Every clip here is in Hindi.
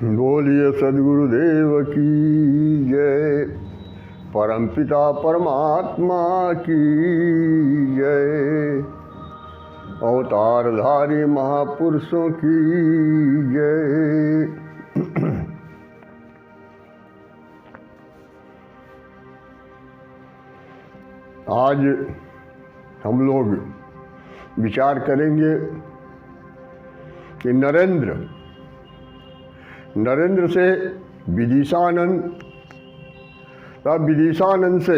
बोलिए सद्गुरुदेव की जय, परमपिता परमात्मा की जय, अवतारधारी महापुरुषों की जय। आज हम लोग विचार करेंगे कि नरेंद्र से विदिशानंद, तब विदिशानंद से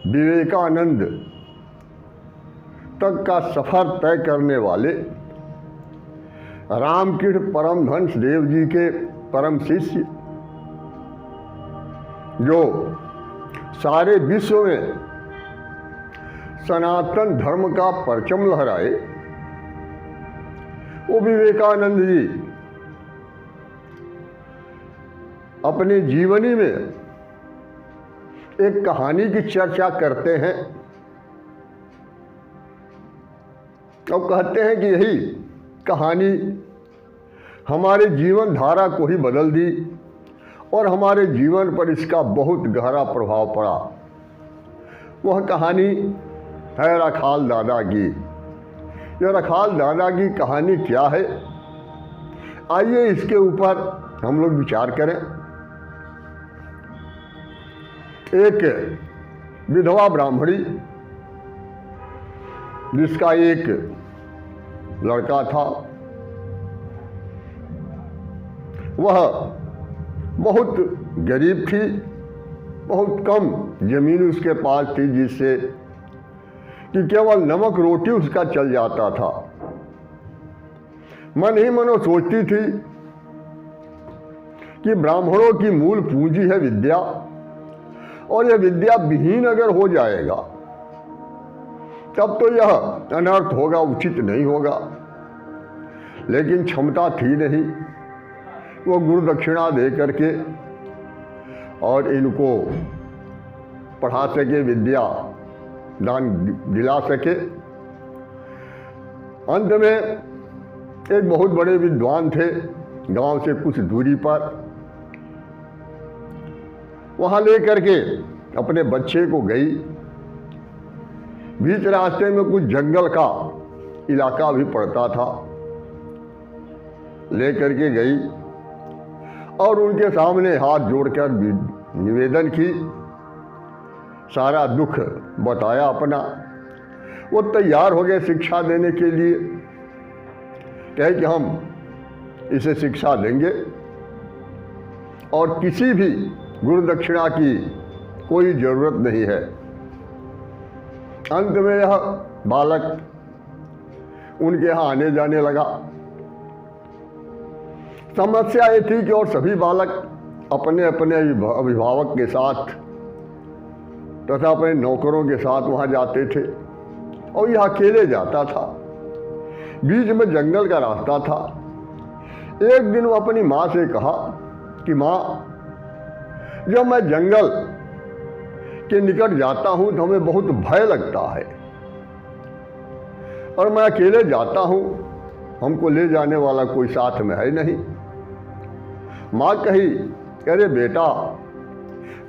विवेकानंद तक का सफर तय करने वाले रामकृष्ण परमहंस देव जी के परम शिष्य, जो सारे विश्व में सनातन धर्म का परचम लहराए, वो विवेकानंद जी अपने जीवनी में एक कहानी की चर्चा करते हैं और कहते हैं कि यही कहानी हमारे जीवन धारा को ही बदल दी और हमारे जीवन पर इसका बहुत गहरा प्रभाव पड़ा। वह कहानी है रखाल दादा की। यह रखाल दादा की कहानी क्या है, आइए इसके ऊपर हम लोग विचार करें। एक विधवा ब्राह्मणी, जिसका एक लड़का था, वह बहुत गरीब थी, बहुत कम जमीन उसके पास थी, जिससे कि केवल नमक रोटी उसका चल जाता था। मन ही मनो सोचती थी कि ब्राह्मणों की मूल पूंजी है विद्या, और यह विद्या विहीन अगर हो जाएगा तब तो यह अनर्थ होगा, उचित नहीं होगा। लेकिन क्षमता थी नहीं वो गुरु दक्षिणा दे करके और इनको पढ़ा सके, विद्या दान दिला सके। अंत में एक बहुत बड़े विद्वान थे, गांव से कुछ दूरी पर, वहां लेकर के अपने बच्चे को गई। बीच रास्ते में कुछ जंगल का इलाका भी पड़ता था, लेकर के गई और उनके सामने हाथ जोड़कर निवेदन की, सारा दुख बताया अपना। वो तैयार हो गए शिक्षा देने के लिए, कहे कि हम इसे शिक्षा देंगे और किसी भी गुरु दक्षिणा की कोई जरूरत नहीं है। अंत में यह बालक उनके यहाँ आने जाने लगा। समस्या ये थी कि और सभी बालक अपने अपने अभिभावक के साथ तथा अपने नौकरों के साथ वहाँ जाते थे और यह अकेले जाता था। बीच में जंगल का रास्ता था। एक दिन वो अपनी माँ से कहा कि माँ, जब मैं जंगल के निकट जाता हूं तो हमें बहुत भय लगता है और मैं अकेले जाता हूं, हमको ले जाने वाला कोई साथ में है नहीं। माँ कही, अरे बेटा,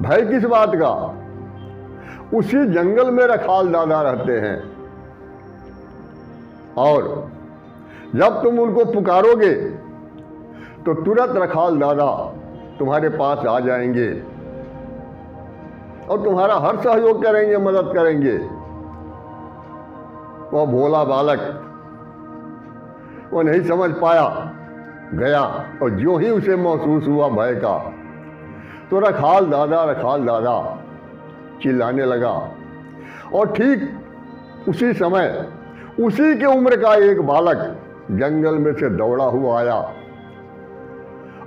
भय किस बात का, उसी जंगल में रखाल दादा रहते हैं और जब तुम उनको पुकारोगे तो तुरंत रखाल दादा तुम्हारे पास आ जाएंगे और तुम्हारा हर सहयोग करेंगे, मदद करेंगे। वह भोला बालक वो नहीं समझ पाया, गया और जो ही उसे महसूस हुआ भय का, तो रखाल दादा चिल्लाने लगा। और ठीक उसी समय उसी के उम्र का एक बालक जंगल में से दौड़ा हुआ आया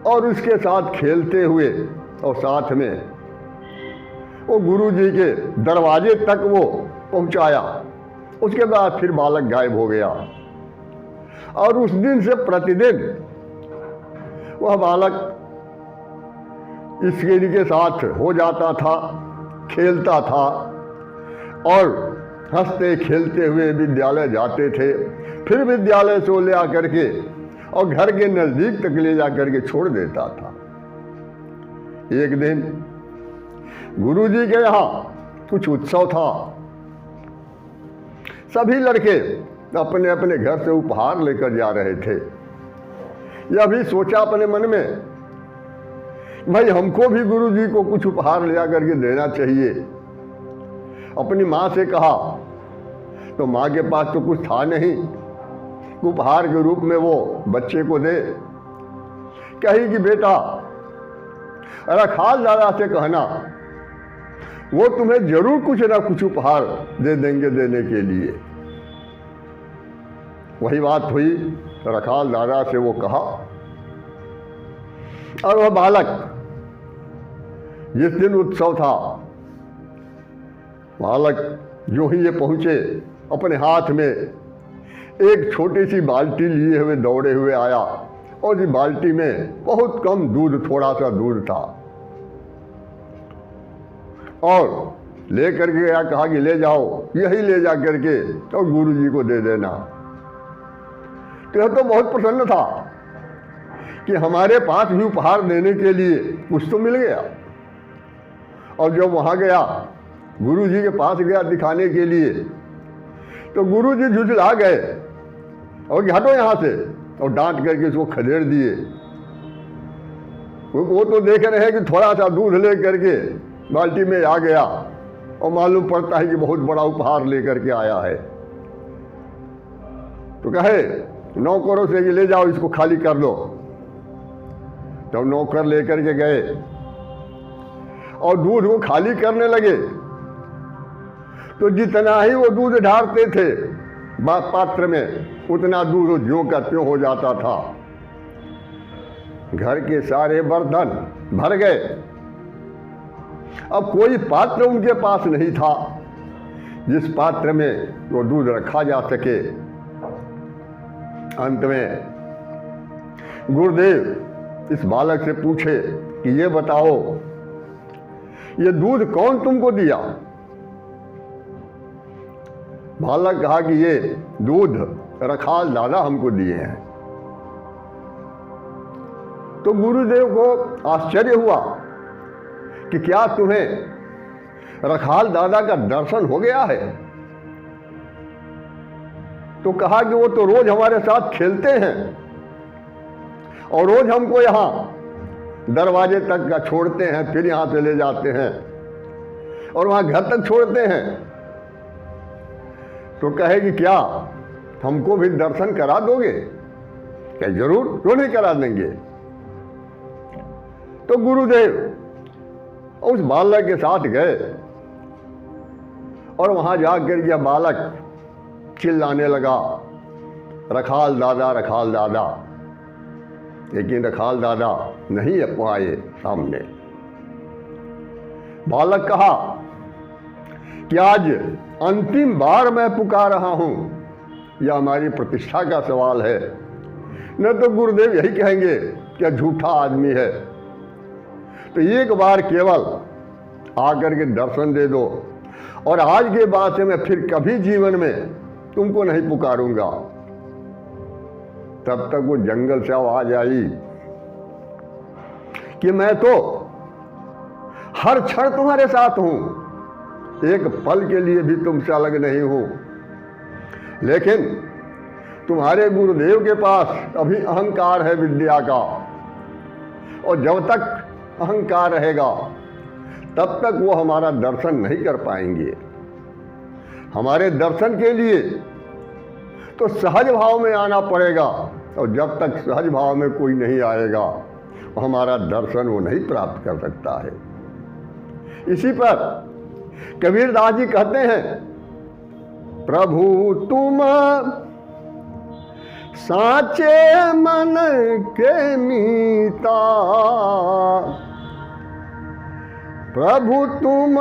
और उसके साथ खेलते हुए और साथ में वो गुरु जी के दरवाजे तक वो पहुंचाया। उसके बाद फिर बालक गायब हो गया और उस दिन से प्रतिदिन वह बालक इसके के साथ हो जाता था, खेलता था और हंसते खेलते हुए विद्यालय जाते थे। फिर विद्यालय से ले आकर के और घर के नजदीक तक ले जा करके छोड़ देता था। एक दिन गुरुजी के यहाँ कुछ उत्सव था। सभी लड़के अपने अपने घर से उपहार लेकर जा रहे थे। यह भी सोचा अपने मन में, भाई हमको भी गुरुजी को कुछ उपहार ले जा करके देना चाहिए। अपनी माँ से कहा, तो माँ के पास तो कुछ था नहीं, उपहार के रूप में वो बच्चे को दे। कही कि बेटा रखाल दादा से कहना, वो तुम्हें जरूर कुछ ना कुछ उपहार दे देंगे देने के लिए। वही बात हुई, रखाल दादा से वो कहा। और वह बालक जिस दिन उत्सव था, बालक जो ही ये पहुंचे, अपने हाथ में एक छोटी सी बाल्टी लिए हुए दौड़े हुए आया। और इस बाल्टी में बहुत कम दूध, थोड़ा सा दूध था, और ले करके गया। कहा कि ले जाओ, यही ले जा करके और गुरुजी को दे देना। तो यह तो बहुत प्रसन्न था कि हमारे पास भी उपहार देने के लिए कुछ तो मिल गया। और जब वहां गया, गुरुजी के पास गया दिखाने के लिए, तो गुरुजी झुझला गए और हटो यहां से, और डांट करके उसको खदेड़ दिए। वो तो देख रहे हैं कि थोड़ा सा दूध ले करके बाल्टी में आ गया, और मालूम पड़ता है कि बहुत बड़ा उपहार लेकर के आया है। तो कहे नौकरों से कि ले जाओ, इसको खाली कर दो। तो नौकर लेकर के गए और दूध को खाली करने लगे। तो जितना ही वो दूध ढारते थे पात्र में, उतना दूध ज्यों का त्यों हो जाता था। घर के सारे बर्तन भर गए। अब कोई पात्र उनके पास नहीं था जिस पात्र में वो दूध रखा जा सके। अंत में गुरुदेव इस बालक से पूछे कि ये बताओ, ये दूध कौन तुमको दिया? बालक कहा कि ये दूध रखाल दादा हमको दिए हैं। तो गुरुदेव को आश्चर्य हुआ कि क्या तुम्हें रखाल दादा का दर्शन हो गया है? तो कहा कि वो तो रोज हमारे साथ खेलते हैं और रोज हमको यहां दरवाजे तक का छोड़ते हैं, फिर यहां से ले जाते हैं और वहां घर तक छोड़ते हैं। तो कहे कि क्या हमको भी दर्शन करा दोगे? क्या जरूर, क्यों नहीं करा देंगे। तो गुरुदेव उस बालक के साथ गए और वहां जाकर यह बालक चिल्लाने लगा, रखाल दादा, रखाल दादा। लेकिन रखाल दादा नहीं आए सामने। बालक कहा कि आज अंतिम बार मैं पुकार रहा हूं, यह हमारी प्रतिष्ठा का सवाल है। न तो गुरुदेव यही कहेंगे कि झूठा आदमी है। तो एक बार केवल आकर के दर्शन दे दो, और आज के बाद से मैं फिर कभी जीवन में तुमको नहीं पुकारूंगा। तब तक वो जंगल से आवाज आई कि मैं तो हर क्षण तुम्हारे साथ हूं, एक पल के लिए भी तुमसे अलग नहीं हूं। लेकिन तुम्हारे गुरुदेव के पास अभी अहंकार है विद्या का, और जब तक अहंकार रहेगा तब तक वो हमारा दर्शन नहीं कर पाएंगे। हमारे दर्शन के लिए तो सहज भाव में आना पड़ेगा, और जब तक सहज भाव में कोई नहीं आएगा हमारा दर्शन वो नहीं प्राप्त कर सकता है। इसी पर कबीरदास जी कहते हैं, प्रभु तुम साचे मन के मीता, प्रभु तुम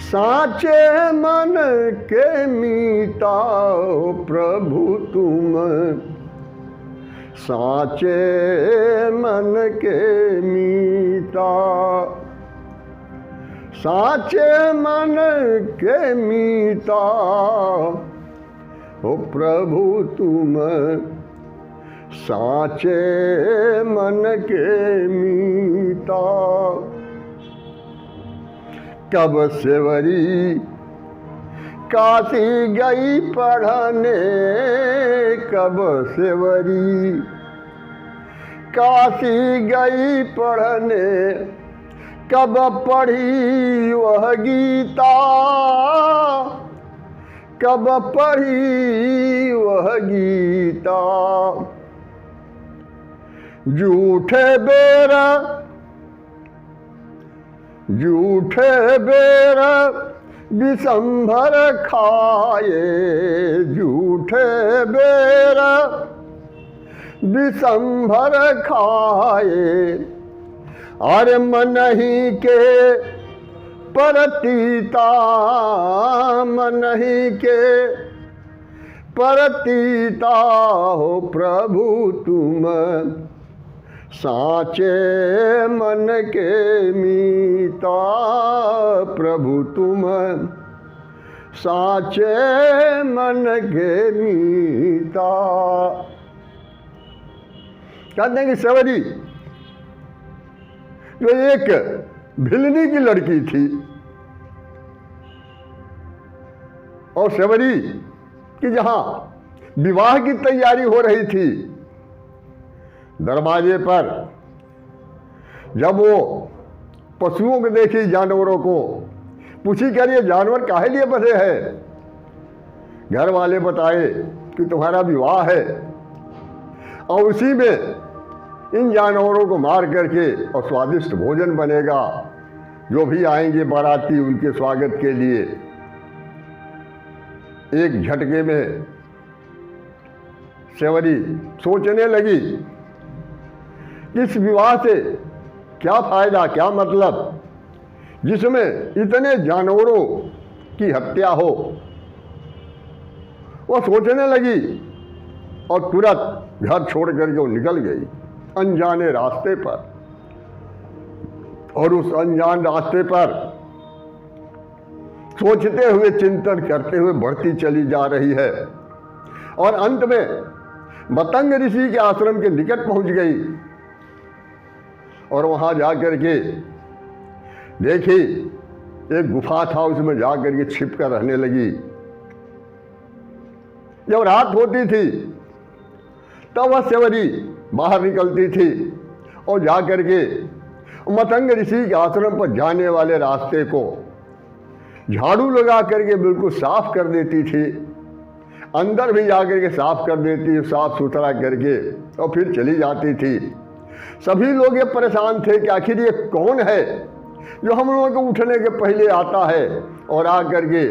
साचे मन के मीता, प्रभु तुम साचे मन के मीता, साचे मन के मीता, ओ प्रभु तुम साचे मन के मीता। कब सेवरी काशी गई पढ़ने, कब सेवरी काशी गई पढ़ने, कब पढ़ी वह गीता, कब पढ़ी वह गीता। झूठे बेर विषंभर खाए, झूठे बेर विषंभर खाए। अरे मन ही के परतीता, मन ही के परतीता हो प्रभु तुम, साचे मन के मीता। प्रभु तुम साचे मन के मीता। कहते हैं कि सेवरी जो एक भिलनी की लड़की थी, और सेवरी कि जहां विवाह की तैयारी हो रही थी, दरवाजे पर जब वो पशुओं को देखी, जानवरों को पूछी, कह रही है जानवर काहे लिए बंधे हैं। घर वाले बताए कि तुम्हारा विवाह है और उसी में इन जानवरों को मार करके और स्वादिष्ट भोजन बनेगा, जो भी आएंगे बाराती उनके स्वागत के लिए। एक झटके में सेवरी सोचने लगी कि इस विवाह से क्या फायदा, क्या मतलब, जिसमें इतने जानवरों की हत्या हो। वो सोचने लगी और तुरंत घर छोड़ करके वो निकल गई अनजाने रास्ते पर। और उस अनजान रास्ते पर सोचते हुए, चिंतन करते हुए बढ़ती चली जा रही है, और अंत में मतंग ऋषि के आश्रम के निकट पहुंच गई। और वहां जाकर के देखी एक गुफा था, उसमें जाकर के छिप कर रहने लगी। जब रात होती थी तब वह सेवरी बाहर निकलती थी और जाकर के मतंग ऋषि के आश्रम पर जाने वाले रास्ते को झाड़ू लगा करके बिल्कुल साफ कर देती थी। अंदर भी जाकर के साफ कर देती, साफ सुथरा करके, और फिर चली जाती थी। सभी लोग ये परेशान थे कि आखिर ये कौन है जो हम लोगों को उठने के पहले आता है और आ करके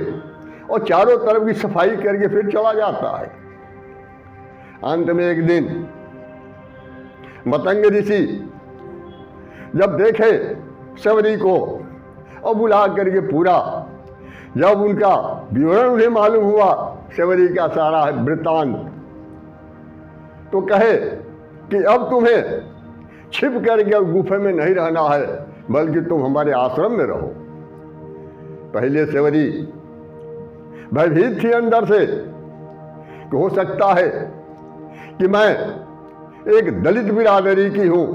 और चारों तरफ की सफाई करके फिर चला जाता है। अंत में एक दिन मतंग ऋषि जब देखे सेवरी को और बुला करके पूरा जब उनका विवरण उन्हें मालूम हुआ, सेवरी का सारा वृत्तांत, तो कहे कि अब तुम्हें छिप करके गुफे में नहीं रहना है, बल्कि तुम हमारे आश्रम में रहो। पहले सेवरी भयभीत थी अंदर से कि हो सकता है कि मैं एक दलित बिरादरी की हूं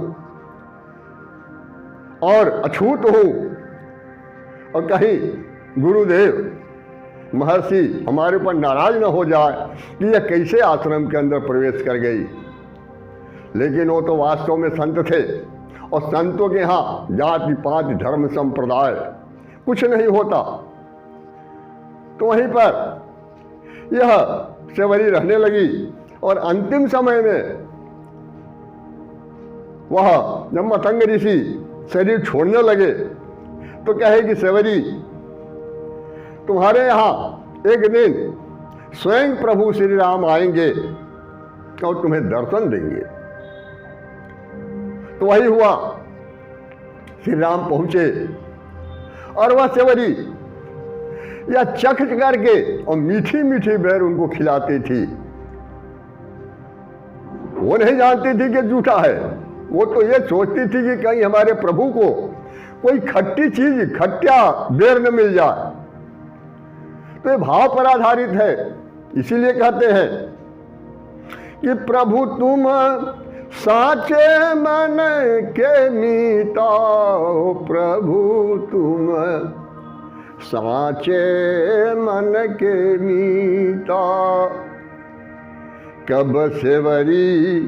और अछूत हूं, और कहीं गुरुदेव महर्षि हमारे ऊपर नाराज न हो जाए कि यह कैसे आश्रम के अंदर प्रवेश कर गई। लेकिन वो तो वास्तव में संत थे, और संतों के यहाँ जाति पाति धर्म संप्रदाय कुछ नहीं होता। तो वहीं पर यह सेवरी रहने लगी, और अंतिम समय में वह जब मतंग ऋषि शरीर छोड़ने लगे तो कहे कि सेवरी, तुम्हारे यहाँ एक दिन स्वयं प्रभु श्री राम आएंगे और तुम्हें दर्शन देंगे। तो वही हुआ, श्री राम पहुंचे और वह सेवरी या चख करके और मीठी मीठी बेर उनको खिलाती थी। वो नहीं जानती थी कि झूठा है, वो तो ये सोचती थी कि कहीं हमारे प्रभु को कोई खट्टी चीज, खट्टा बेर न मिल जाए। तो ये भाव पर आधारित है। इसीलिए कहते हैं कि प्रभु तुम साचे मन के मीता हो, प्रभु तुम साचे मन के मीता। कब सेवरी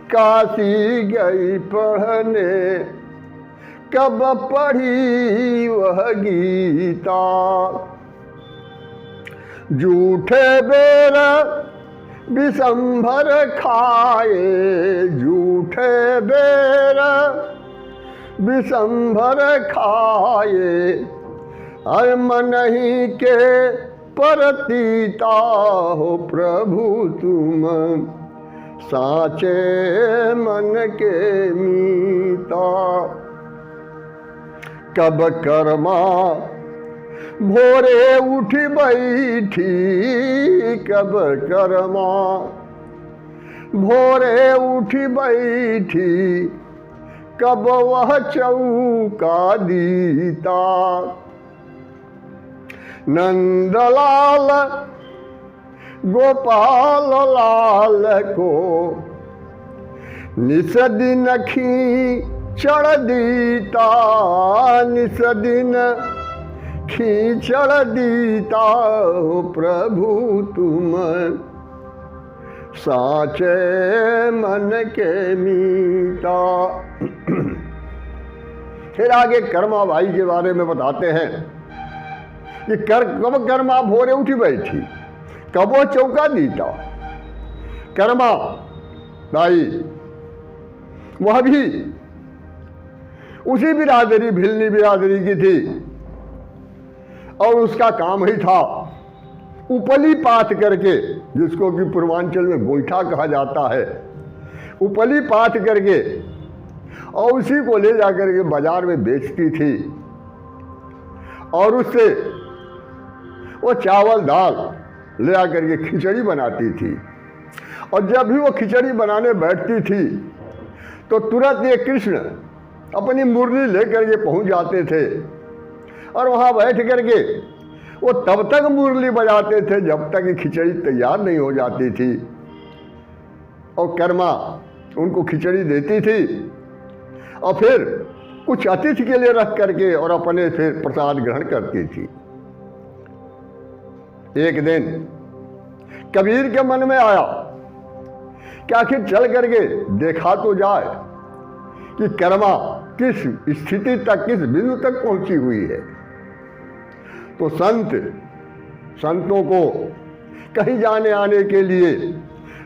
काशी गई पढ़ने, कब पढ़ी वह गीता। झूठे बेर विषंभर खाए, झूठे बेर विषंभर खाए, हर मन ही के परतीता हो, प्रभु तुम साचे मन के मीता। कब कर्मा भोरे उठ बैठी, कब कर्मा भोरे उठ बैठी, कब वह चौका दीता। नंदलाल गोपाल लाल को निस दिन खींचड़ दीता, निस दिन खींचड़ दीता हो, प्रभु तुम साचे मन के मीता। फिर आगे कर्मा बाई के बारे में बताते हैं कि कब कर्मा भोरे उठी बैठी, कब वो चौका दीता। कर्मा बाई वह भी उसी बिरादरी, भिलनी बिरादरी की थी, और उसका काम ही था उपली पात करके, जिसको कि पूर्वांचल में गोईठा कहा जाता है, उपली पात करके और उसी को ले जाकर के बाजार में बेचती थी, और उससे वो चावल दाल ले आकर के खिचड़ी बनाती थी। और जब भी वो खिचड़ी बनाने बैठती थी तो तुरंत ये कृष्ण अपनी मुरली लेकर के पहुंच जाते थे, और वहां बैठ करके वो तब तक मुरली बजाते थे जब तक ये खिचड़ी तैयार नहीं हो जाती थी। और कर्मा उनको खिचड़ी देती थी और फिर कुछ अतिथि के लिए रख करके और अपने फिर प्रसाद ग्रहण करती थी। एक दिन कबीर के मन में आया कि आखिर चल करके देखा तो जाए कि कर्मा किस स्थिति तक, किस बिंदु तक पहुंची हुई है। तो संतों को कहीं जाने आने के लिए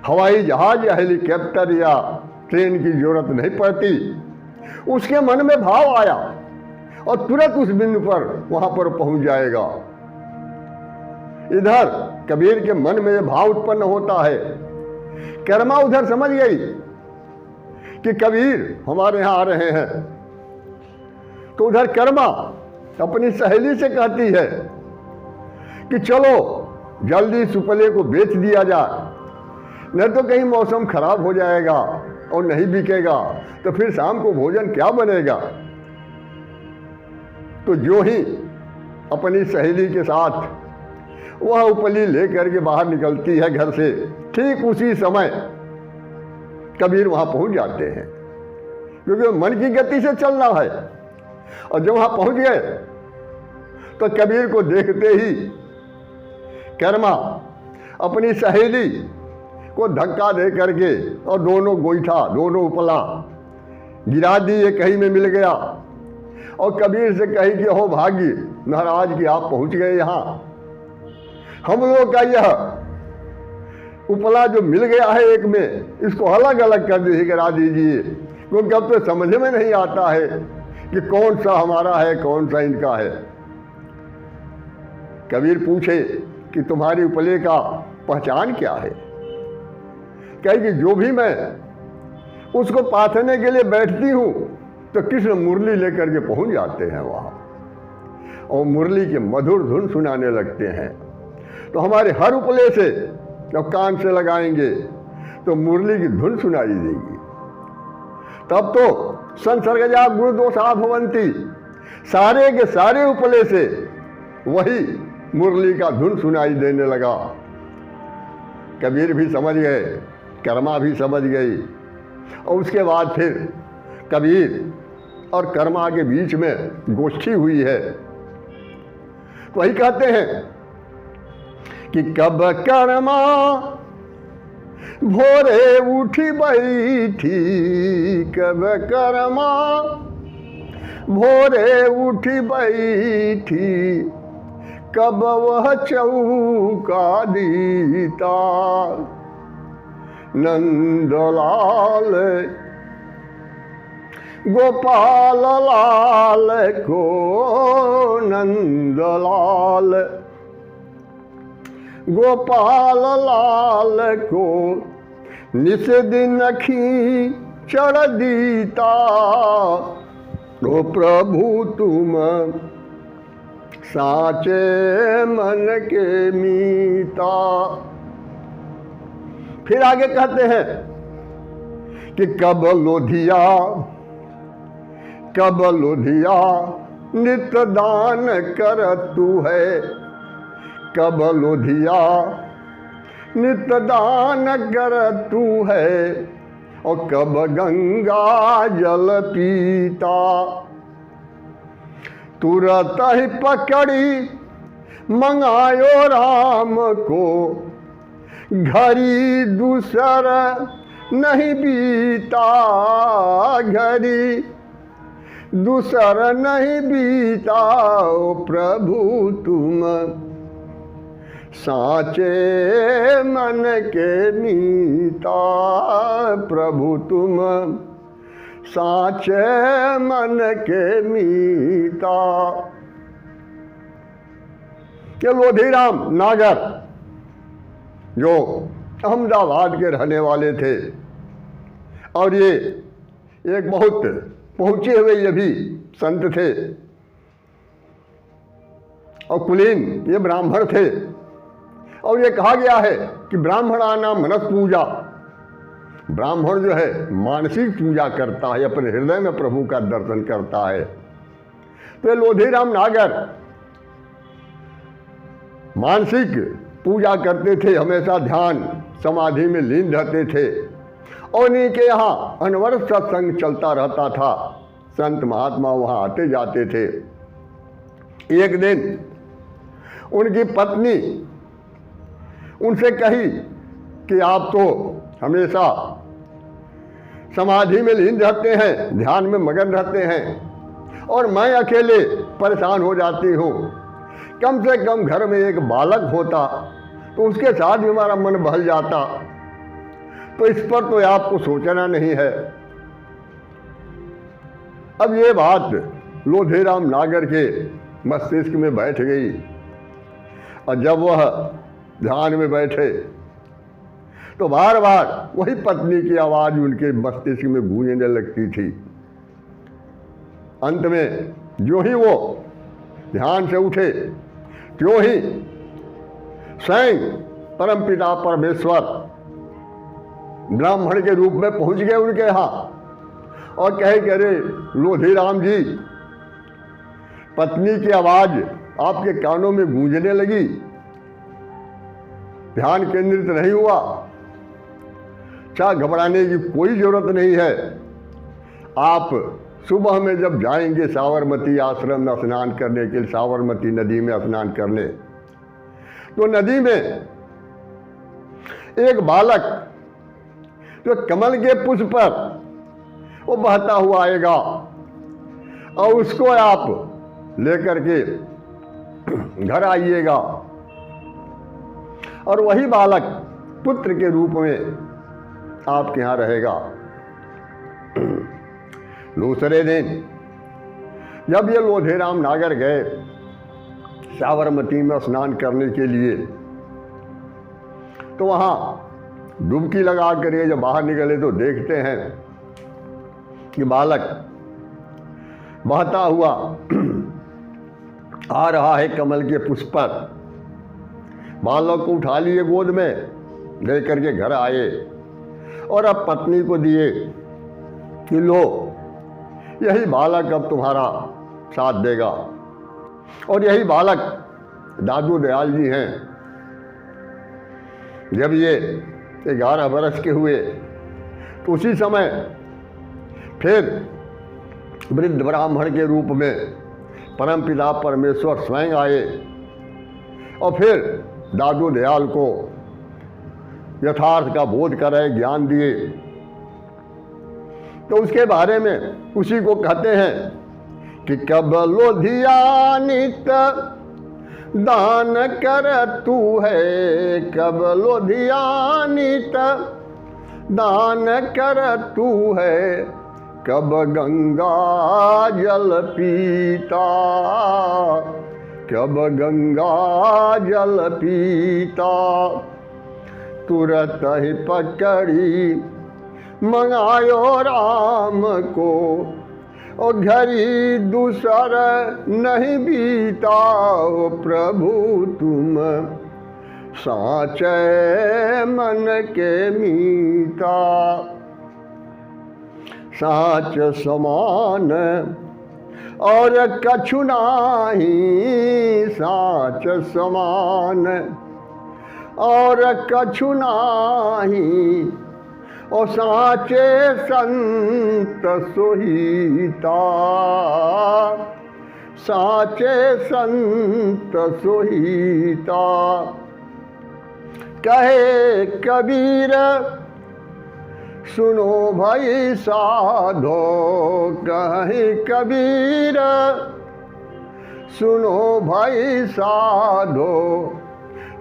हवाई जहाज या हेलीकॉप्टर या ट्रेन की जरूरत नहीं पड़ती। उसके मन में भाव आया और तुरंत उस बिंदु पर वहां पर पहुंच जाएगा। इधर कबीर के मन में यह भाव उत्पन्न होता है। कर्मा उधर समझ गई कि कबीर हमारे यहां आ रहे हैं, तो उधर कर्मा अपनी सहेली से कहती है कि चलो जल्दी सुपले को बेच दिया जाए, नहीं तो कहीं मौसम खराब हो जाएगा और नहीं बिकेगा तो फिर शाम को भोजन क्या बनेगा। तो जो ही अपनी सहेली के साथ वह उपली लेकर के बाहर निकलती है घर से, ठीक उसी समय कबीर वहां पहुंच जाते हैं, क्योंकि मन की गति से चलना है। और जब वहां पहुंच गए तो कबीर को देखते ही कर्मा अपनी सहेली को धक्का दे करके और दोनों गोईठा, दोनों उपला गिरा दी। ये कहीं में मिल गया और कबीर से कही कि हो भाग्य महाराज कि आप पहुंच गए यहाँ, हम लोग का यह उपला जो मिल गया है एक में, इसको अलग अलग कर दीजिए, करा दीजिए, क्योंकि अब तो समझ में नहीं आता है कि कौन सा हमारा है कौन सा इनका है। कबीर पूछे कि तुम्हारी उपले का पहचान क्या है। कहे कि जो भी मैं उसको पाथने के लिए बैठती हूं तो कृष्ण मुरली लेकर के पहुंच जाते हैं वहां और मुरली के मधुर धुन सुनाने लगते हैं। तो हमारे हर उपले से जब कान से लगाएंगे तो मुरली की धुन सुनाई देगी। तब तो संसर्गजा गुण दोषा भवंती, सारे के सारे उपले से वही मुरली का धुन सुनाई देने लगा। कबीर भी समझ गए कर्मा भी समझ गई। और उसके बाद फिर कबीर और कर्मा के बीच में गोष्ठी हुई है। तो वही कहते हैं कि कब कर्मा भोरे उठी बैठी, कब कर्मा भोरे उठी बैठी, कब वह चौका दीता। नंदलाल गोपाल लाल को, नंदलाल गोपाल लाल को, निस दिन खींचड़ दीता। ओ प्रभु तुम साचे मन के मीता। फिर आगे कहते हैं कि कब लोधिया, कब लोधिया नित दान कर तू है, कब लोधिया नित दान कर तू है, और कब गंगा जल पीता। तुरत ही पकड़ी मंगायो राम को, घड़ी दूसर नहीं बीता, घड़ी दूसर नहीं बीता। ओ प्रभु तुम साचे मन के मीता, प्रभु तुम साचे मन के मीता। के लोधीराम नागर जो अहमदाबाद के रहने वाले थे, और ये एक बहुत पहुंचे हुए ये भी संत थे, और कुलीन ये ब्राह्मण थे। और ये कहा गया है कि ब्राह्मणा नाम मनस पूजा, ब्राह्मण जो है मानसिक पूजा करता है, अपने हृदय में प्रभु का दर्शन करता है। तो ये लोधीराम नागर मानसिक पूजा करते थे, हमेशा ध्यान समाधि में लीन रहते थे, और इन्हीं के यहाँ अनवरत सत्संग चलता रहता था। संत महात्मा वहाँ आते जाते थे। एक दिन उनकी पत्नी उनसे कही कि आप तो हमेशा समाधि में लीन रहते हैं, ध्यान में मगन रहते हैं, और मैं अकेले परेशान हो जाती हूँ। कम से कम घर में एक बालक होता तो उसके साथ भी हमारा मन बहल जाता। तो इस पर तो आपको सोचना नहीं है। अब ये बात लोधीराम नागर के मस्तिष्क में बैठ गई, और जब वह ध्यान में बैठे तो बार बार वही पत्नी की आवाज उनके मस्तिष्क में गूंजने लगती थी। अंत में जो ही वो ध्यान से उठे, त्यों ही स्वयं परमपिता परमेश्वर ब्राह्मण के रूप में पहुंच गए उनके यहाँ, और कहे कि अरे लोधीराम जी, पत्नी की आवाज आपके कानों में गूंजने लगी, ध्यान केंद्रित नहीं हुआ। क्या घबराने की कोई जरूरत नहीं है। आप सुबह में जब जाएंगे साबरमती आश्रम में स्नान करने के लिए, साबरमती नदी में स्नान करने, तो नदी में एक बालक जो कमल के पुष्प पर वो बहता हुआ आएगा, और उसको आप लेकर के घर आइएगा, और वही बालक पुत्र के रूप में आपके यहाँ रहेगा। दूसरे दिन जब ये लोधीराम नागर गए साबरमती में स्नान करने के लिए, तो वहाँ डुबकी लगा कर ये जब बाहर निकले तो देखते हैं कि बालक बहता हुआ आ रहा है कमल के पुष्प पर। बालक को उठा लिए गोद में, ले करके घर आए, और अब पत्नी को दिए कि लो, यही बालक अब तुम्हारा साथ देगा। और यही बालक दादू दयाल जी हैं। जब ये 11 बरस के हुए तो उसी समय फिर वृद्ध ब्राह्मण के रूप में परमपिता परमेश्वर स्वयं आए और फिर दादू दयाल को यथार्थ का बोध कराए, ज्ञान दिए। तो उसके बारे में उसी को कहते हैं कि कब लोधियानित दान कर तू है, कब लोधियानित दान कर तू है, कब गंगा जल पीता, कब गंगा जल पीता। तुरत ही पकड़ी मंगायो राम को, और घड़ी दूसर नहीं बीता। ओ प्रभु तुम साचे मन के मीता, साच समान और कछु नाही, साच समान और कछु नाही। ओ साचे संत सोहिता, साचे संत सोहिता। कहे कबीर सुनो भाई साधो, कहे कबीर सुनो भाई साधो।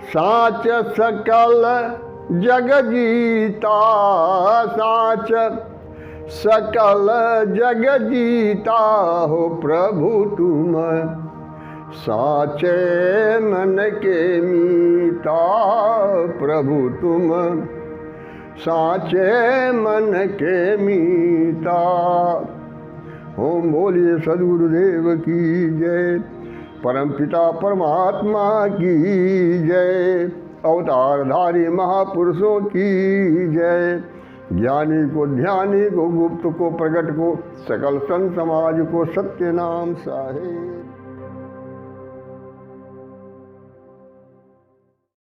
साच सकल जग जीता, साच सकल जग जीता। हो प्रभु तुम साचे मन के मीता, प्रभु तुम साचे मन के मीता। ओम बोलिए सद्गुरुदेव की जय, परमपिता परमात्मा की जय, अवतारधारी महापुरुषों की जय। ज्ञानी को, ध्यानी को, गुप्त को, प्रकट को, सकल संत समाज को सत्य नाम साहेब।